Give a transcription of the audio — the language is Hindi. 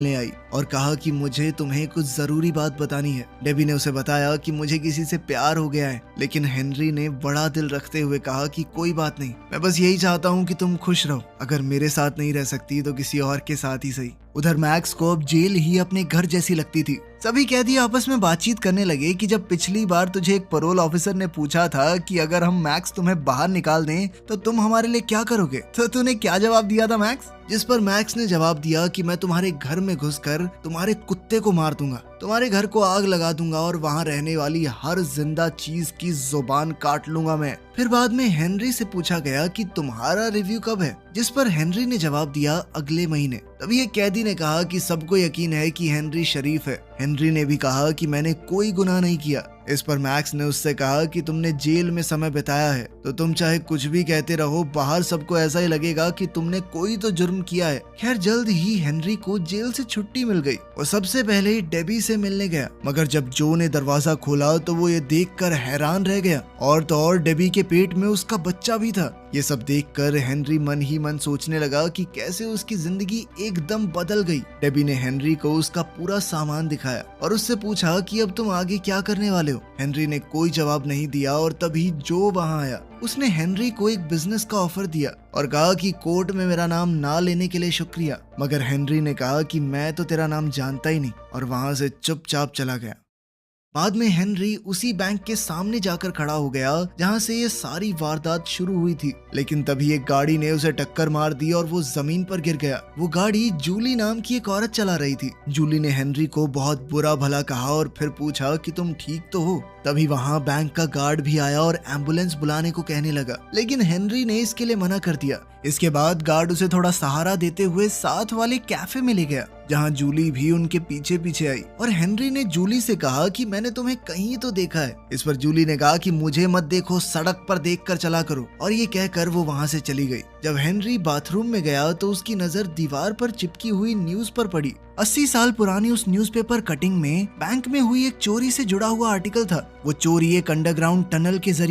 ले आई और कहा कि मुझे तुम्हें कुछ जरूरी बात बतानी है। डेबी ने उसे बताया कि मुझे किसी से प्यार हो गया है, लेकिन हेनरी ने बड़ा दिल रखते हुए कहा कि कोई बात नहीं, मैं बस यही चाहता हूँ कि तुम खुश रहो। अगर मेरे साथ नहीं रह सकती तो किसी और के साथ ही सही। उधर मैक्स को अब जेल ही अपने घर जैसी लगती थी। सभी कैदी आपस में बातचीत करने लगे कि जब पिछली बार तुझे एक पैरोल ऑफिसर ने पूछा था कि अगर हम मैक्स तुम्हें बाहर निकाल दें तो तुम हमारे लिए क्या करोगे, तो तूने क्या जवाब दिया था मैक्स? जिस पर मैक्स ने जवाब दिया कि मैं तुम्हारे घर में घुसकर तुम्हारे कुत्ते को मार दूंगा, तुम्हारे घर को आग लगा दूंगा और वहाँ रहने वाली हर जिंदा चीज की जुबान काट लूंगा मैं। फिर बाद में हेनरी से पूछा गया कि तुम्हारा रिव्यू कब है, जिस पर हेनरी ने जवाब दिया अगले महीने। तभी एक कैदी ने कहा कि सबको यकीन है कि हेनरी शरीफ है। हेनरी ने भी कहा कि मैंने कोई गुनाह नहीं किया। इस पर मैक्स ने उससे कहा कि तुमने जेल में समय बिताया है तो तुम चाहे कुछ भी कहते रहो, बाहर सबको ऐसा ही लगेगा कि तुमने कोई तो जुर्म किया है। खैर जल्द ही हेनरी को जेल से छुट्टी मिल गई और सबसे पहले डेबी से मिलने गया, मगर जब जो ने दरवाजा खोला तो वो ये देखकर हैरान रह गया और तो और डेबी के पेट में उसका बच्चा भी था। ये सब देखकर हेनरी मन ही मन सोचने लगा कि कैसे उसकी जिंदगी एकदम बदल गई। डेबी ने हेनरी को उसका पूरा सामान दिखाया और उससे पूछा कि अब तुम आगे क्या करने वाले हो। हेनरी ने कोई जवाब नहीं दिया और तभी जो वहां आया उसने हेनरी को एक बिजनेस का ऑफर दिया और कहा कि कोर्ट में मेरा नाम ना लेने के लिए शुक्रिया। मगर हेनरी ने कहा कि मैं तो तेरा नाम जानता ही नहीं और वहां से चुपचाप चला गया। बाद में हेनरी उसी बैंक के सामने जाकर खड़ा हो गया जहां से ये सारी वारदात शुरू हुई थी, लेकिन तभी एक गाड़ी ने उसे टक्कर मार दी और वो जमीन पर गिर गया। वो गाड़ी जूली नाम की एक औरत चला रही थी। जूली ने हेनरी को बहुत बुरा भला कहा और फिर पूछा कि तुम ठीक तो हो। तभी वहां बैंक का गार्ड भी आया और एम्बुलेंस बुलाने को कहने लगा, लेकिन हेनरी ने इसके लिए मना कर दिया। इसके बाद गार्ड उसे थोड़ा सहारा देते हुए साथ वाले कैफे में ले गया जहां जूली भी उनके पीछे पीछे आई और हेनरी ने जूली से कहा कि मैंने तुम्हें कहीं तो देखा है। इस पर जूली ने कहा कि मुझे मत देखो, सड़क पर देखकर चला करो, और ये कहकर वो वहां से चली गई। जब हेनरी बाथरूम में गया तो उसकी नजर दीवार पर चिपकी हुई न्यूज पर पड़ी। 80 साल पुरानी उस न्यूज़पेपर कटिंग में बैंक में हुई एक चोरी से जुड़ा हुआ आर्टिकल था। वो चोरी एक अंडरग्राउंड टनल के जरिए